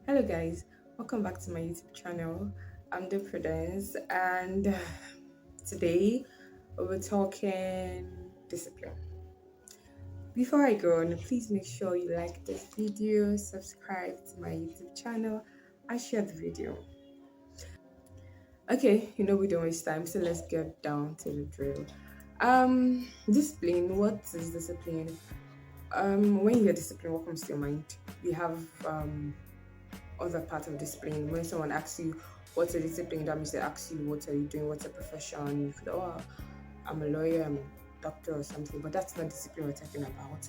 Hello, guys. Welcome back to my YouTube channel. I'm the Prudence, and today we're talking discipline. Before I go on, please make sure you like this video, subscribe to my YouTube channel, and share the video. Okay, we don't waste time, so let's get down to the drill. Discipline. What is discipline? When you hear discipline, what comes to your mind? We have other part of discipline. When someone asks you what's a discipline, that means they ask you what are you doing, what's a profession. You could, I'm a lawyer, I'm a doctor or something, but that's not discipline we're talking about.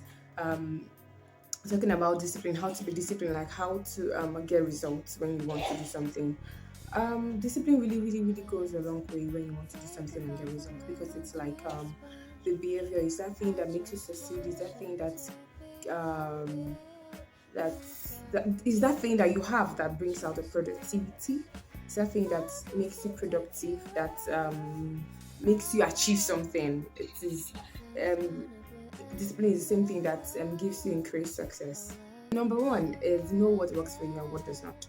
We're talking about discipline, how to be disciplined, like how to get results when you want to do something. Discipline really goes a long way when you want to do something and get results, because it's like the behavior is that thing that makes you succeed, is that thing um, that is that thing that you have that brings out the productivity. It's that thing that makes you productive, that makes you achieve something. It is um, discipline is the same thing that gives you increased success. Number one is know what works for you and what does not.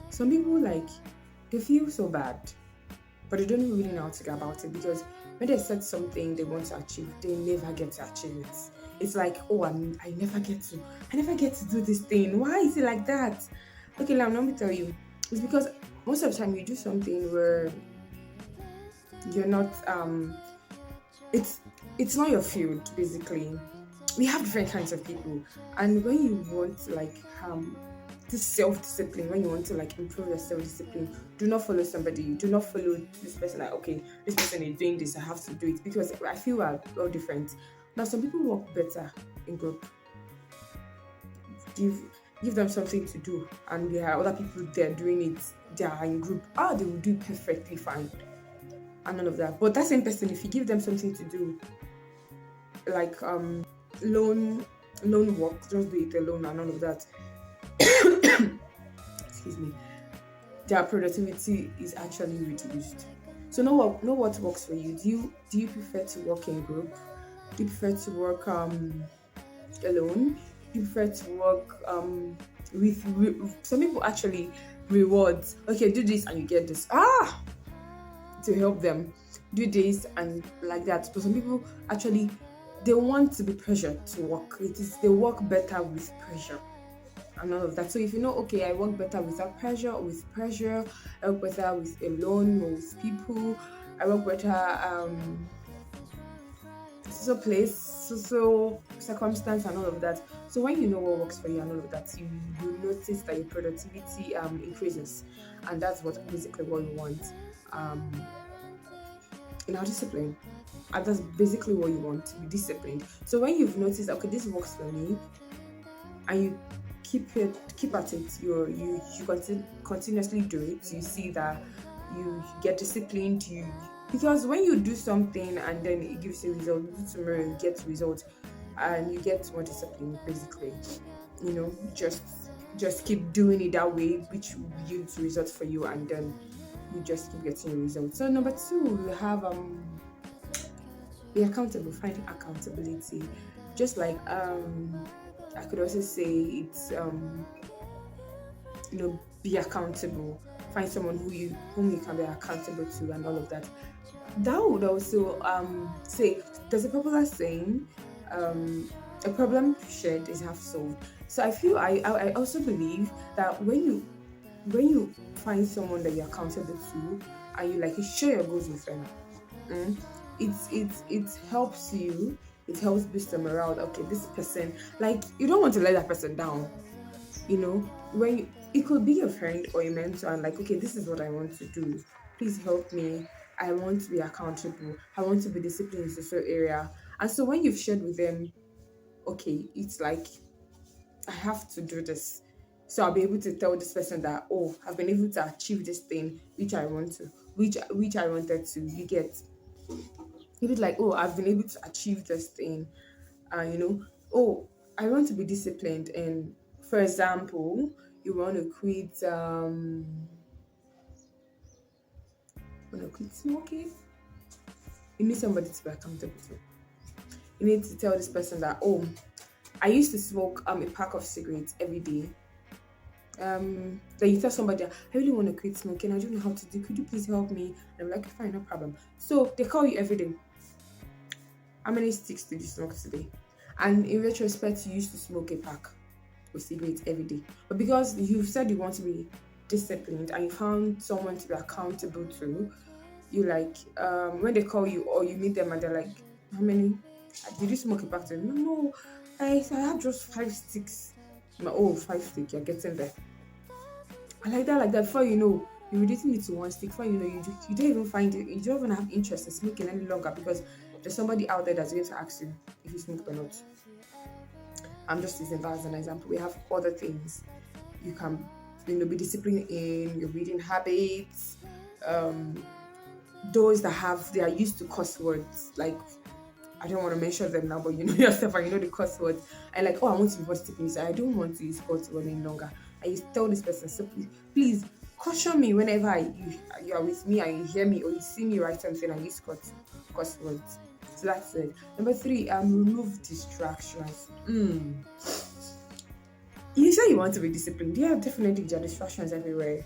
Some people, like, they feel so bad, but they don't even really know how to go about it, because when they set something they want to achieve, they never get to achieve it. It's like, oh, I never get to do this thing. Why is it like that? Okay, now let me tell you. It's because most of the time you do something where you're not it's not your field. Basically, we have different kinds of people, and when you want to, like, this self-discipline, when you want to, like, improve your self-discipline, do not follow somebody. Do not follow this person, like, okay, this person is doing this, I have to do it, because I feel we're all different. Now some people work better in group. Give them something to do, and there are other people there doing it. They are in group, they will do perfectly fine, and none of that. But that same person, if you give them something to do, like lone work, just do it alone and all of that, excuse me, their productivity is actually reduced. So know what works for you. Do you prefer to work in group? Do you prefer to work alone? Do you prefer to work with some people actually rewards? Okay, do this and you get this. To help them do this and like that. But some people actually, they want to be pressured to work. They work better with pressure and all of that. So if you know, okay, I work better without pressure, I work better with alone or with people, I work better so place, so circumstance and all of that. So when you know what works for you and all of that, you notice that your productivity increases, and that's basically what you want um in our discipline. And that's basically what you want, to be disciplined. So when you've noticed, okay, this works for me, and you keep at it, you continuously do it, you see that you get disciplined. You Because when you do something and then it gives you result, you do tomorrow, you get results, and you get more discipline, basically. you know just just keep doing it that way, which will yield results for you, and then you just keep getting results. So number two, we have be accountable. Find accountability. Just like I could also say it's be accountable. Find someone whom you can be accountable to, and all of that. That would also say, there's a popular saying, a problem shared is half solved. So I also believe that when you find someone that you're accountable to, and you share your goals with them, mm, it helps you. It helps boost the morale. Okay, this person, like, you don't want to let that person down. When it could be a friend or a mentor, and like, okay, this is what I want to do, please help me. I want to be accountable, I want to be disciplined in this area. And so when you've shared with them, okay, it's like, I have to do this, so I'll be able to tell this person that, oh, I've been able to achieve this thing which I wanted to. You get it, like, oh, I've been able to achieve this thing. Oh, I want to be disciplined. And for example, you want to quit smoking. You need somebody to be accountable to. You need to tell this person that, oh, I used to smoke a pack of cigarettes every day, Then you tell somebody, I really want to quit smoking, I don't know how to do, could you please help me? And I'm like, fine, no problem. So they call you every day. How many sticks did you smoke today? And in retrospect, you used to smoke a pack of cigarettes every day. But because you've said you want to be disciplined and you found someone to be accountable to, you like when they call you or you meet them and they're like, how many did you smoke a pack today? No, no, I had just 5 sticks. I'm like, oh, 5 sticks, you're getting there. And like that, before you know, you're reducing it to 1 stick. Before you know, you don't even find it, you don't even have interest in smoking any longer because there's somebody out there that's going to ask you if you smoke or not. I'm just using that as an example. We have other things you can, be disciplined in your reading habits. Um, those that they are used to cuss words, like I don't want to mention them now, but you know yourself and you know the cuss words. And like, oh, I want to be more disciplined. So I don't want to use cuss words any longer. I used to tell this person, so please caution me whenever you are with me and you hear me or you see me write something and use cuss words. So that's it. Number 3, remove distractions. You say you want to be disciplined. Yeah, definitely there are distractions everywhere.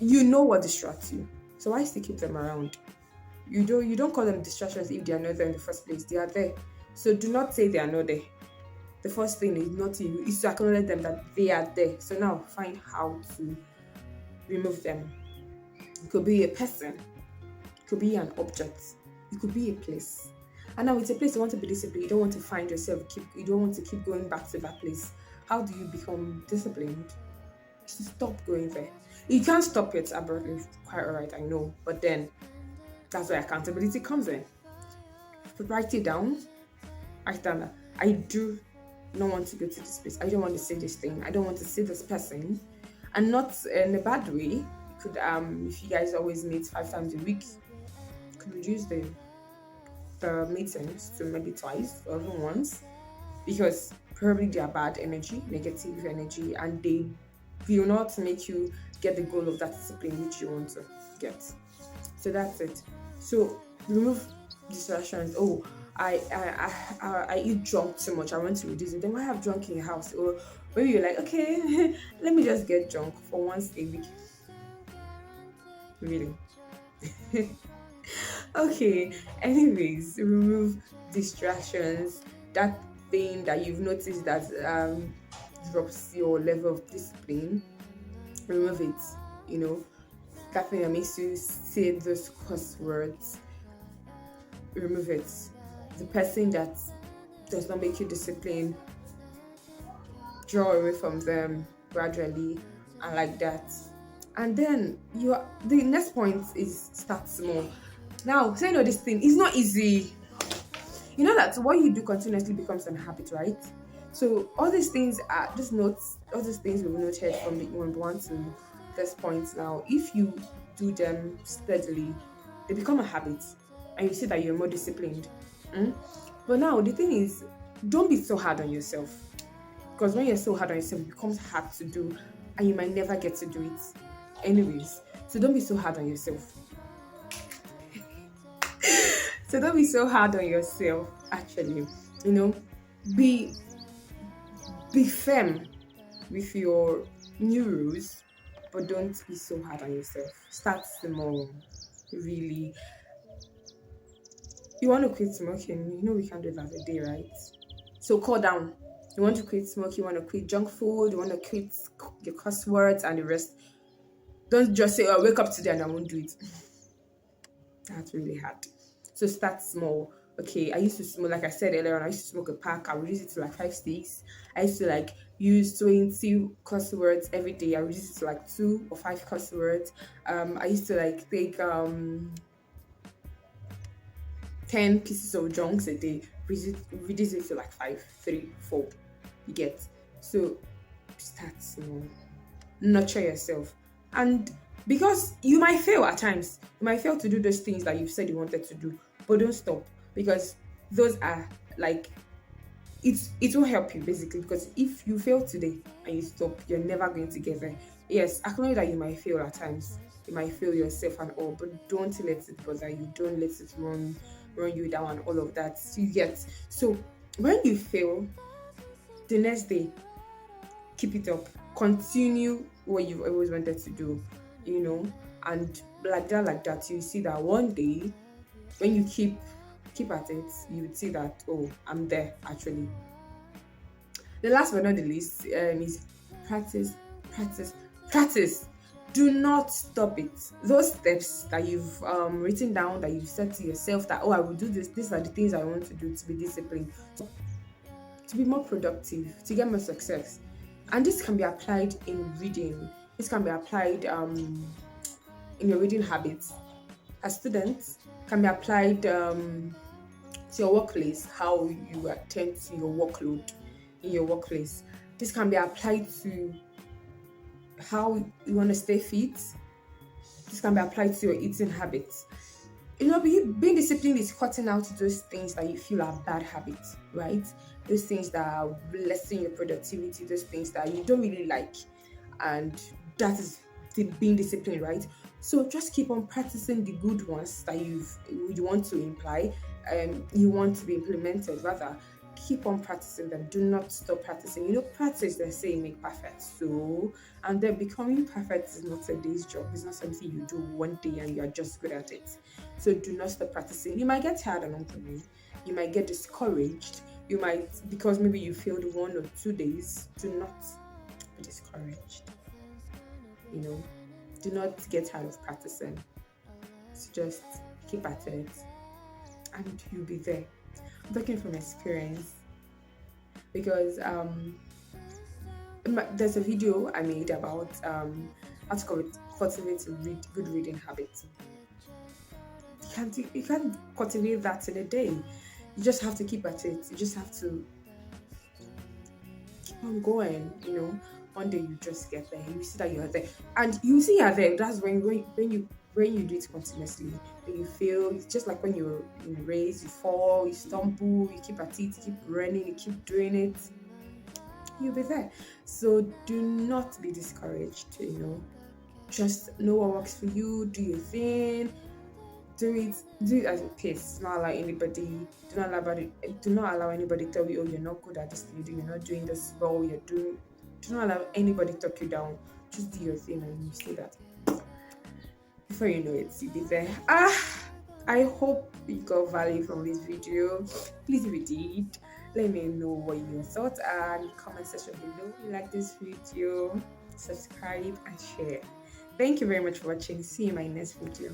You know what distracts you. So why still keep them around? You don't call them distractions if they are not there in the first place. They are there. So do not say they are not there. The first thing is not to is to acknowledge them that they are there. So now find how to remove them. It could be a person, it could be an object, it could be a place. And now it's a place you want to be disciplined. You don't want to find yourself you don't want to keep going back to that place. How do you become disciplined? To stop going there. You can't stop it abruptly, quite alright, I know. But then that's where accountability comes in. Write it down. Write down that I do not want to go to this place. I don't want to say this thing. I don't want to see this person. And not in a bad way. You could if you guys always meet 5 times a week, you could reduce the meetings to maybe twice or even once. Because probably they are bad energy, negative energy, and they will not make you get the goal of that discipline which you want to get. So that's it. So remove distractions. Oh, I eat drunk too much. I want to reduce it. Then why have drunk in your house? Or maybe you're like, okay, let me just get drunk for once a week. Really? Okay. Anyways, remove distractions. That thing that you've noticed that drops your level of discipline, remove it. That thing that makes you say those curse words, remove it. The person that does not make you disciplined, draw away from them gradually and like that. And then the next point is start small. Now, saying all this thing is not easy. You know that what you do continuously becomes an habit, right? So all these things are just notes, all these things we've noted from the one to this point now. If you do them steadily, they become a habit and you see that you're more disciplined. But now the thing is, don't be so hard on yourself. Because when you're so hard on yourself, it becomes hard to do and you might never get to do it. Anyways, so don't be so hard on yourself. So don't be so hard on yourself, actually. Be firm with your new rules, but don't be so hard on yourself. Start small, really. You want to quit smoking, we can do that a day, right? So call down. You want to quit smoking, you want to quit junk food, you want to quit your cuss words and the rest. Don't just say, oh, wake up today and I won't do it. That's really hard. So start small. Okay, I used to smoke, like I said earlier on, I used to smoke a pack. I would use it to like 5 sticks. I used to use 20 cuss words every day. I would use it to like 2 or 5 cuss words. I used to take 10 pieces of junks a day, reduce it to like 5, 3, 4. You get. So start small. Nurture yourself. And because you might fail at times, you might fail to do those things that you've said you wanted to do, but don't stop, because those are it will help you basically. Because if you fail today and you stop, you're never going to get there. Yes, acknowledge that you might fail at times, you might fail yourself and all, but don't let it bother you, don't let it run you down and all of that. You get. So when you fail, the next day keep it up, continue what you've always wanted to do, you know, and like that, you see that one day when you keep at it, you would see that, oh, I'm there actually. The last but not the least is practice, practice, practice. Do not stop it. Those steps that you've written down, that you've said to yourself that, oh, I will do this, these are the things I want to do to be disciplined, to be more productive, to get more success. And this can be applied in reading. This can be applied in your reading habits. As students, can be applied to your workplace, how you attend to your workload in your workplace. This can be applied to how you want to stay fit. This can be applied to your eating habits. Being disciplined is cutting out those things that you feel are bad habits, right? Those things that are lessen your productivity, those things that you don't really like, and that is being disciplined, right? So just keep on practicing the good ones that you want to imply, you want to be implemented. Rather, keep on practicing them. Do not stop practicing. Practice, they say, make perfect. So, and then becoming perfect is not a day's job. It's not something you do one day and you are just good at it. So do not stop practicing. You might get tired along the way. You might get discouraged. You might, because maybe you failed 1 or 2 days. Do not be discouraged. Do not get tired of practicing. So just keep at it and you'll be there. I'm talking from experience because there's a video I made about how to cultivate good reading habits. You can't cultivate that in a day. You just have to keep at it. You just have to keep on going. One day you just get there. You see that you're there, and you see you're there. That's when you do it continuously. When you fail, it's just like when you're in a race, you fall, you stumble, you keep at it, you keep running, you keep doing it, you'll be there. So do not be discouraged. Just know what works for you. Do your thing. Do it at your pace. Do not allow anybody. Do not allow anybody tell you, oh, you're not good at this thing. You're not doing this well. Do not allow anybody talk you down. Just do your thing, and you see that before you know it, you'll be there. I hope you got value from this video. Please, if you did, let me know what your thoughts are in the comment section below. If you like this video, subscribe and share. Thank you very much for watching. See you in my next video.